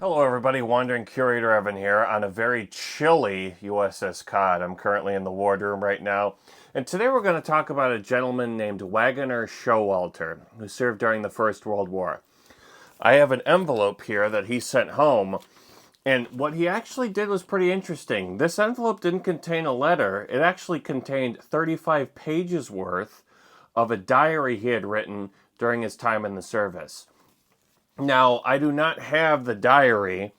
Hello everybody, Wandering Curator Evan here on a very chilly USS Cod. I'm currently in the wardroom right now. And today we're going to talk about a gentleman named Wagner Showalter, who served during the First World War. I have an envelope here that he sent home, and what he actually did was pretty interesting. This envelope didn't contain a letter. It actually contained 35 pages worth of a diary he had written during his time in the service. Now, I do not have the diary,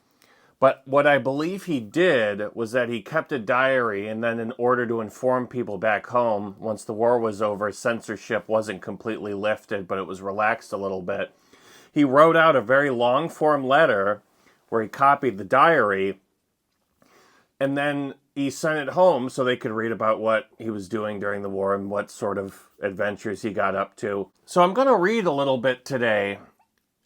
but what I believe he did was that he kept a diary, and then in order to inform people back home, once the war was over, censorship wasn't completely lifted, but it was relaxed a little bit. He wrote out a very long form letter where he copied the diary, and then he sent it home so they could read about what he was doing during the war and what sort of adventures he got up to. So I'm going to read a little bit today,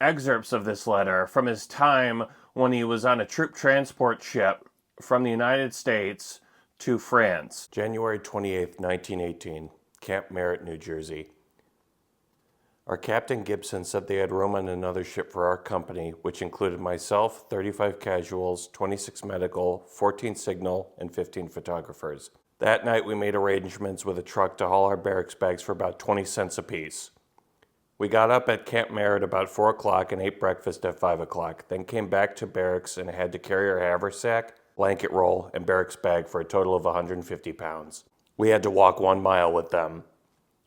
excerpts of this letter from his time when he was on a troop transport ship from the United States to France. January 28th, 1918, Camp Merritt, New Jersey. Our Captain Gibson said they had room on another ship for our company, which included myself, 35 casuals, 26 medical, 14 signal, and 15 photographers. That night we made arrangements with a truck to haul our barracks bags for about 20 cents apiece. We got up at Camp Merritt about 4 o'clock and ate breakfast at 5 o'clock, then came back to barracks and had to carry our haversack, blanket roll, and barracks bag for a total of 150 pounds. We had to walk 1 mile with them.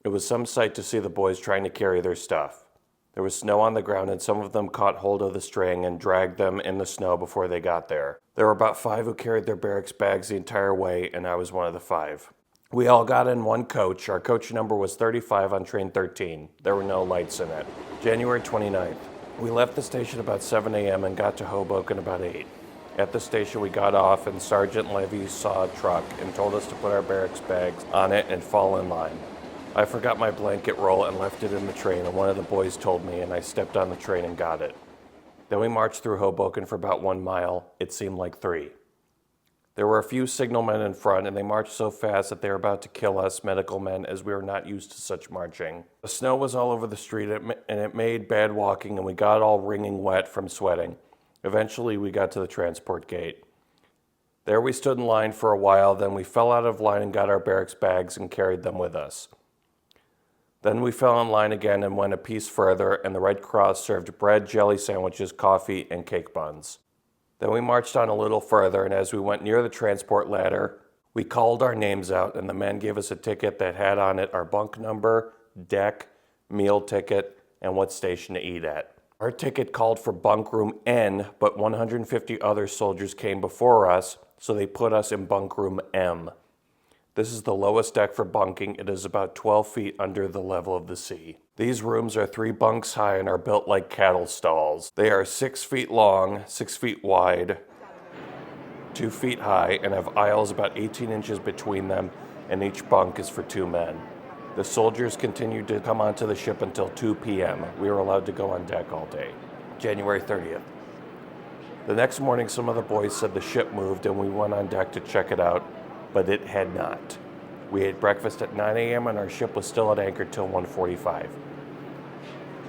It was some sight to see the boys trying to carry their stuff. There was snow on the ground and some of them caught hold of the string and dragged them in the snow before they got there. There were about 5 who carried their barracks bags the entire way, and I was one of the 5. We all got in one coach. Our coach number was 35 on train 13. There were no lights in it. January 29th. We left the station about 7 a.m. and got to Hoboken about 8. At the station we got off and Sergeant Levy saw a truck and told us to put our barracks bags on it and fall in line. I forgot my blanket roll and left it in the train, and one of the boys told me, and I stepped on the train and got it. Then we marched through Hoboken for about 1 mile. It seemed like 3. There were a few signalmen in front, and they marched so fast that they were about to kill us medical men, as we were not used to such marching. The snow was all over the street, and it made bad walking, and we got all wringing wet from sweating. Eventually, we got to the transport gate. There we stood in line for a while, then we fell out of line and got our barracks bags and carried them with us. Then we fell in line again and went a piece further, and the Red Cross served bread, jelly sandwiches, coffee, and cake buns. Then we marched on a little further, and as we went near the transport ladder, we called our names out, and the men gave us a ticket that had on it our bunk number, deck, meal ticket, and what station to eat at. Our ticket called for bunk room N, but 150 other soldiers came before us, so they put us in bunk room M. This is the lowest deck for bunking. It is about 12 feet under the level of the sea. These rooms are 3 bunks high and are built like cattle stalls. They are 6 feet long, 6 feet wide, 2 feet high, and have aisles about 18 inches between them, and each bunk is for 2 men. The soldiers continued to come onto the ship until 2 p.m. We were allowed to go on deck all day. January 30th. The next morning, some of the boys said the ship moved, and we went on deck to check it out, but it had not. We ate breakfast at 9 a.m. and our ship was still at anchor till 1:45.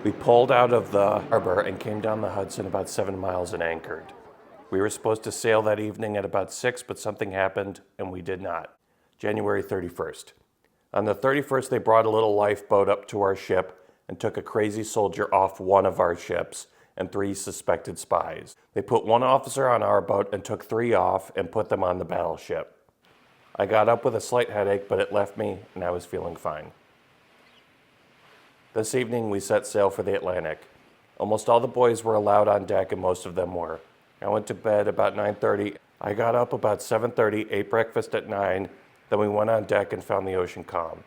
We pulled out of the harbor and came down the Hudson about 7 miles and anchored. We were supposed to sail that evening at about 6, but something happened and we did not. January 31st. On the 31st, they brought a little lifeboat up to our ship and took a crazy soldier off one of our ships and 3 suspected spies. They put 1 officer on our boat and took 3 off and put them on the battleship. I got up with a slight headache, but it left me, and I was feeling fine. This evening, we set sail for the Atlantic. Almost all the boys were allowed on deck, and most of them were. I went to bed about 9:30. I got up about 7:30, ate breakfast at 9, then we went on deck and found the ocean calm.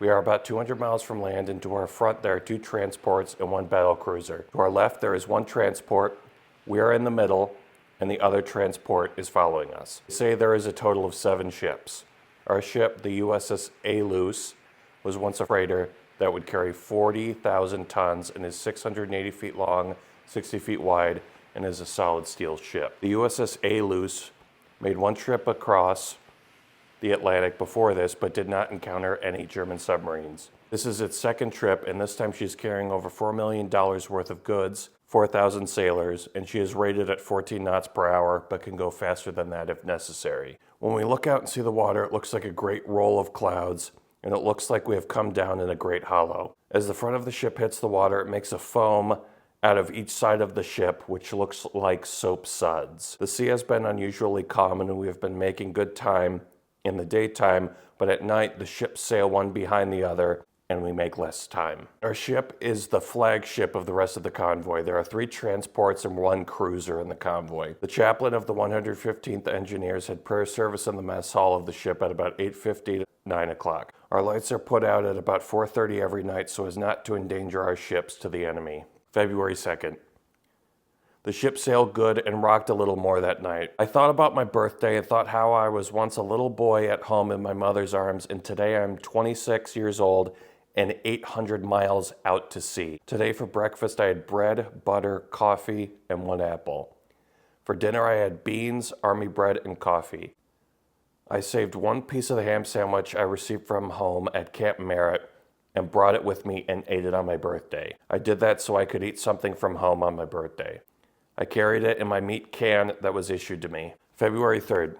We are about 200 miles from land, and to our front there are 2 transports and 1 battle cruiser. To our left, there is 1 transport. We are in the middle, and the other transport is following us. They say there is a total of 7 ships. Our ship, the USS Aeolus, was once a freighter that would carry 40,000 tons and is 680 feet long, 60 feet wide, and is a solid steel ship. The USS Aeolus made 1 trip across the Atlantic before this, but did not encounter any German submarines. This is its second trip, and this time she's carrying over $4 million worth of goods, 4,000 sailors, and she is rated at 14 knots per hour, but can go faster than that if necessary. When we look out and see the water, it looks like a great roll of clouds, and it looks like we have come down in a great hollow. As the front of the ship hits the water, it makes a foam out of each side of the ship, which looks like soap suds. The sea has been unusually calm, and we have been making good time in the daytime, but at night the ships sail one behind the other, and we make less time. Our ship is the flagship of the rest of the convoy. There are 3 transports and 1 cruiser in the convoy. The chaplain of the 115th Engineers had prayer service in the mess hall of the ship at about 8:50 to 9 o'clock. Our lights are put out at about 4:30 every night so as not to endanger our ships to the enemy. February 2nd. The ship sailed good and rocked a little more that night. I thought about my birthday and thought how I was once a little boy at home in my mother's arms, and today I'm 26 years old and 800 miles out to sea. Today for breakfast I had bread, butter, coffee, and 1 apple. For dinner I had beans, army bread, and coffee. I saved 1 piece of the ham sandwich I received from home at Camp Merritt and brought it with me and ate it on my birthday. I did that so I could eat something from home on my birthday. I carried it in my meat can that was issued to me. February 3rd.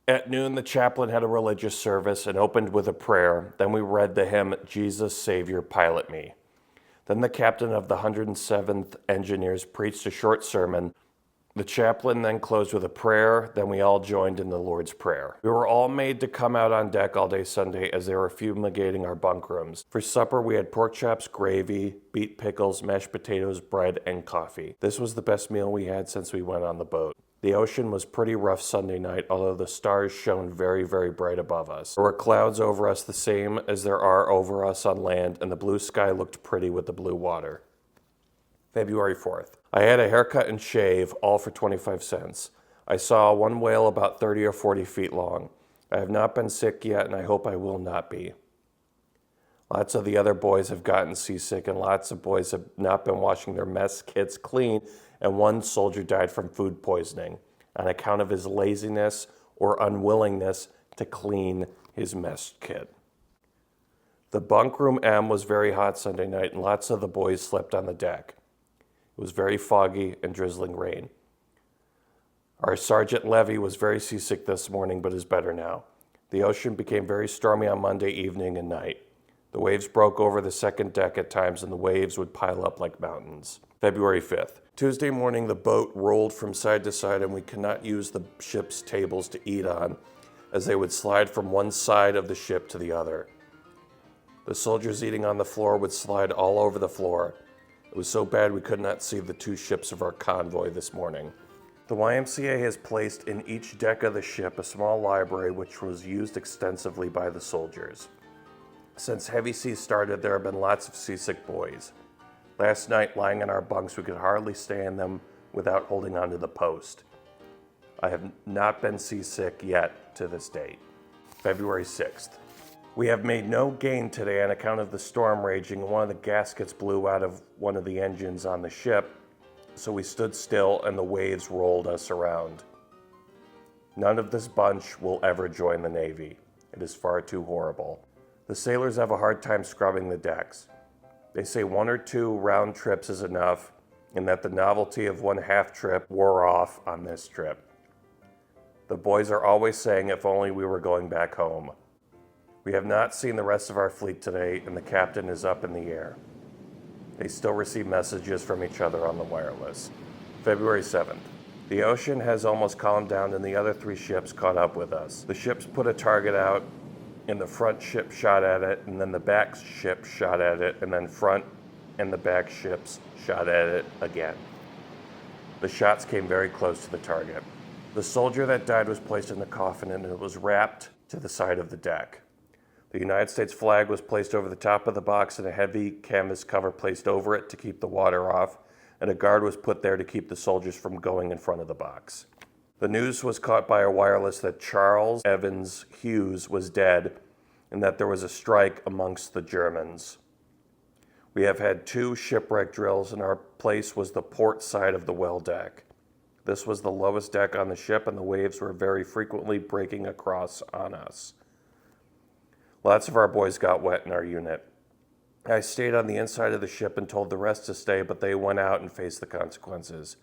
At noon, the chaplain had a religious service and opened with a prayer. Then we read the hymn, Jesus, Savior, Pilot Me. Then the captain of the 107th Engineers preached a short sermon. The chaplain then closed with a prayer. Then we all joined in the Lord's Prayer. We were all made to come out on deck all day Sunday as they were fumigating our bunk rooms. For supper, we had pork chops, gravy, beet pickles, mashed potatoes, bread, and coffee. This was the best meal we had since we went on the boat. The ocean was pretty rough Sunday night, although the stars shone very, very bright above us. There were clouds over us the same as there are over us on land, and the blue sky looked pretty with the blue water. February 4th. I had a haircut and shave, all for 25 cents. I saw 1 whale about 30 or 40 feet long. I have not been sick yet, and I hope I will not be. Lots of the other boys have gotten seasick, and lots of boys have not been washing their mess kits clean, and 1 soldier died from food poisoning on account of his laziness or unwillingness to clean his mess kit. The bunk room M was very hot Sunday night, and lots of the boys slept on the deck. It was very foggy and drizzling rain. Our Sergeant Levy was very seasick this morning, but is better now. The ocean became very stormy on Monday evening and night. The waves broke over the second deck at times, and the waves would pile up like mountains. February 5th. Tuesday morning, the boat rolled from side to side, and we could not use the ship's tables to eat on, as they would slide from one side of the ship to the other. The soldiers eating on the floor would slide all over the floor. It was so bad we could not see the 2 ships of our convoy this morning. The YMCA has placed in each deck of the ship a small library which was used extensively by the soldiers. Since heavy seas started, there have been lots of seasick boys. Last night, lying in our bunks, we could hardly stay in them without holding onto the post. I have not been seasick yet to this date. February 6th. We have made no gain today on account of the storm raging. One of the gaskets blew out of one of the engines on the ship, so we stood still and the waves rolled us around. None of this bunch will ever join the Navy. It is far too horrible. The sailors have a hard time scrubbing the decks. They say 1 or 2 round trips is enough, and that the novelty of 1 half trip wore off on this trip. The boys are always saying if only we were going back home. We have not seen the rest of our fleet today, and the captain is up in the air. They still receive messages from each other on the wireless. February 7th. The ocean has almost calmed down, and the other 3 ships caught up with us. The ships put a target out, and the front ship shot at it, and then the back ship shot at it, and then front and the back ships shot at it again. The shots came very close to the target. The soldier that died was placed in the coffin, and it was wrapped to the side of the deck. The United States flag was placed over the top of the box, and a heavy canvas cover placed over it to keep the water off, and a guard was put there to keep the soldiers from going in front of the box. The news was caught by a wireless that Charles Evans Hughes was dead, and that there was a strike amongst the Germans. We have had 2 shipwreck drills, and our place was the port side of the well deck. This was the lowest deck on the ship, and the waves were very frequently breaking across on us. Lots of our boys got wet in our unit. I stayed on the inside of the ship and told the rest to stay, but they went out and faced the consequences.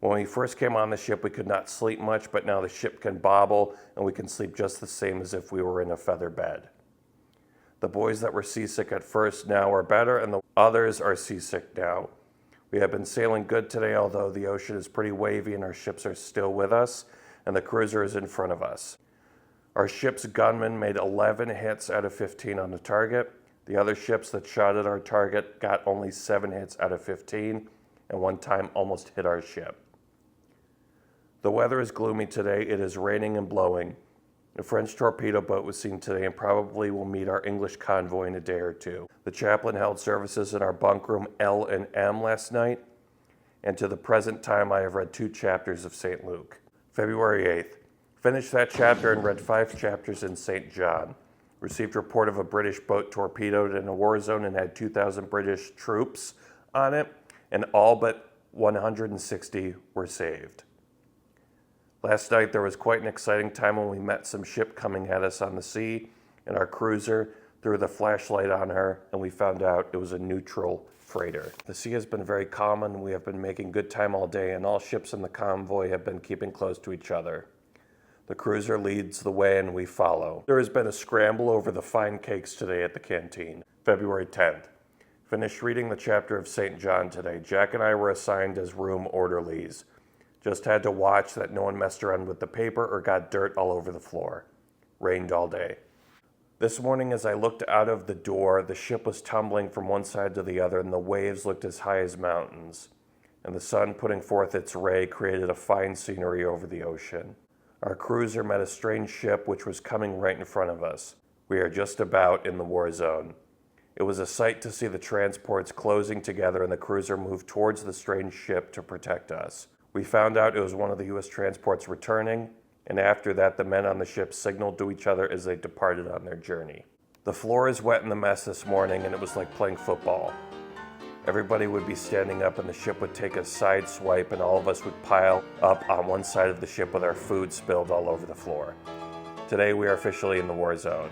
When we first came on the ship, we could not sleep much, but now the ship can bobble, and we can sleep just the same as if we were in a feather bed. The boys that were seasick at first now are better, and the others are seasick now. We have been sailing good today, although the ocean is pretty wavy and our ships are still with us, and the cruiser is in front of us. Our ship's gunmen made 11 hits out of 15 on the target. The other ships that shot at our target got only 7 hits out of 15, and one time almost hit our ship. The weather is gloomy today. It is raining and blowing. A French torpedo boat was seen today and probably will meet our English convoy in a day or two. The chaplain held services in our bunk room L and M last night, and to the present time I have read 2 chapters of St. Luke. February 8th. Finished that chapter and read 5 chapters in St. John. Received report of a British boat torpedoed in a war zone and had 2,000 British troops on it, and all but 160 were saved. Last night there was quite an exciting time when we met some ship coming at us on the sea, and our cruiser threw the flashlight on her, and we found out it was a neutral freighter. The sea has been very calm, and we have been making good time all day, and all ships in the convoy have been keeping close to each other. The cruiser leads the way and we follow. There has been a scramble over the fine cakes today at the canteen. February 10th. Finished reading the chapter of St. John today. Jack and I were assigned as room orderlies. Just had to watch that no one messed around with the paper or got dirt all over the floor. Rained all day. This morning as I looked out of the door, the ship was tumbling from one side to the other and the waves looked as high as mountains. And the sun putting forth its ray created a fine scenery over the ocean. Our cruiser met a strange ship which was coming right in front of us. We are just about in the war zone. It was a sight to see the transports closing together and the cruiser move towards the strange ship to protect us. We found out it was one of the U.S. transports returning, and after that the men on the ship signaled to each other as they departed on their journey. The floor is wet in the mess this morning and it was like playing football. Everybody would be standing up and the ship would take a side swipe and all of us would pile up on one side of the ship with our food spilled all over the floor. Today we are officially in the war zone.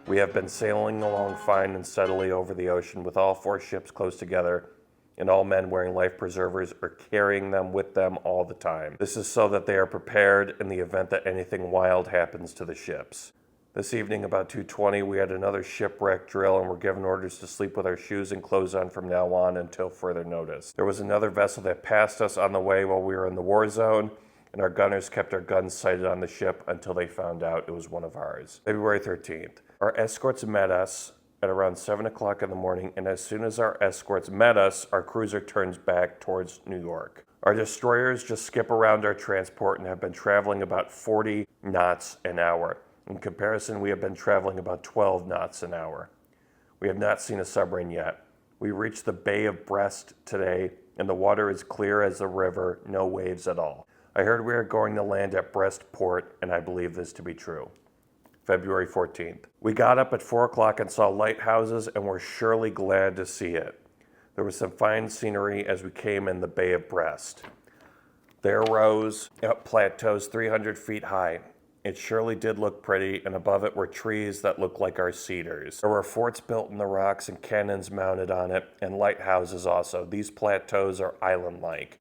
We have been sailing along fine and steadily over the ocean with all 4 ships close together and all men wearing life preservers are carrying them with them all the time. This is so that they are prepared in the event that anything wild happens to the ships. This evening about 2:20 we had another shipwreck drill and were given orders to sleep with our shoes and clothes on from now on until further notice. There was another vessel that passed us on the way while we were in the war zone, and our gunners kept our guns sighted on the ship until they found out it was one of ours. February 13th. Our escorts met us at around 7 o'clock in the morning, and as soon as our escorts met us, our cruiser turns back towards New York. Our destroyers just skip around our transport and have been traveling about 40 knots an hour. In comparison, we have been traveling about 12 knots an hour. We have not seen a submarine yet. We reached the Bay of Brest today, and the water is clear as the river, no waves at all. I heard we are going to land at Brest Port, and I believe this to be true. February 14th. We got up at 4 o'clock and saw lighthouses and were surely glad to see it. There was some fine scenery as we came in the Bay of Brest. There rose up plateaus 300 feet high. It surely did look pretty, and above it were trees that looked like our cedars. There were forts built in the rocks and cannons mounted on it, and lighthouses also. These plateaus are island-like.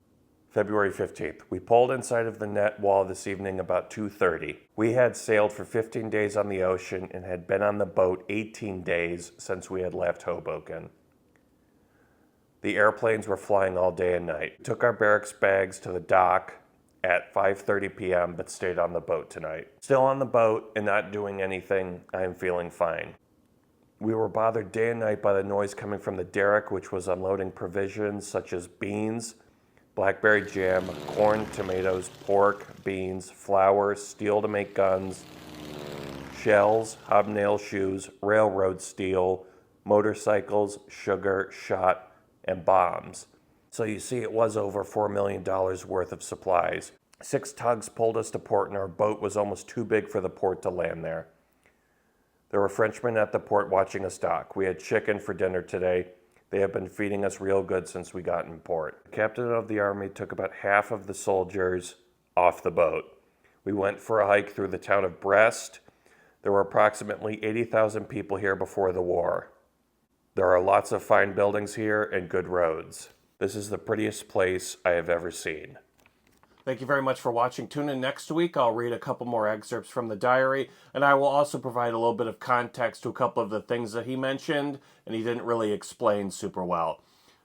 February 15th. We pulled inside of the net wall this evening about 2:30. We had sailed for 15 days on the ocean and had been on the boat 18 days since we had left Hoboken. The airplanes were flying all day and night. We took our barracks bags to the dock at 5:30 p.m. but stayed on the boat tonight. Still on the boat and not doing anything, I am feeling fine. We were bothered day and night by the noise coming from the derrick, which was unloading provisions such as beans, blackberry jam, corn, tomatoes, pork, beans, flour, steel to make guns, shells, hobnail shoes, railroad steel, motorcycles, sugar, shot, and bombs. So you see it was over $4 million worth of supplies. 6 tugs pulled us to port and our boat was almost too big for the port to land there. There were Frenchmen at the port watching us dock. We had chicken for dinner today. They have been feeding us real good since we got in port. The captain of the army took about half of the soldiers off the boat. We went for a hike through the town of Brest. There were approximately 80,000 people here before the war. There are lots of fine buildings here and good roads. This is the prettiest place I have ever seen. Thank you very much for watching. Tune in next week. I'll read a couple more excerpts from the diary, and I will also provide a little bit of context to a couple of the things that he mentioned, and he didn't really explain super well.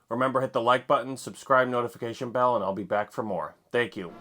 Remember, hit the like button, subscribe, notification bell, and I'll be back for more. Thank you.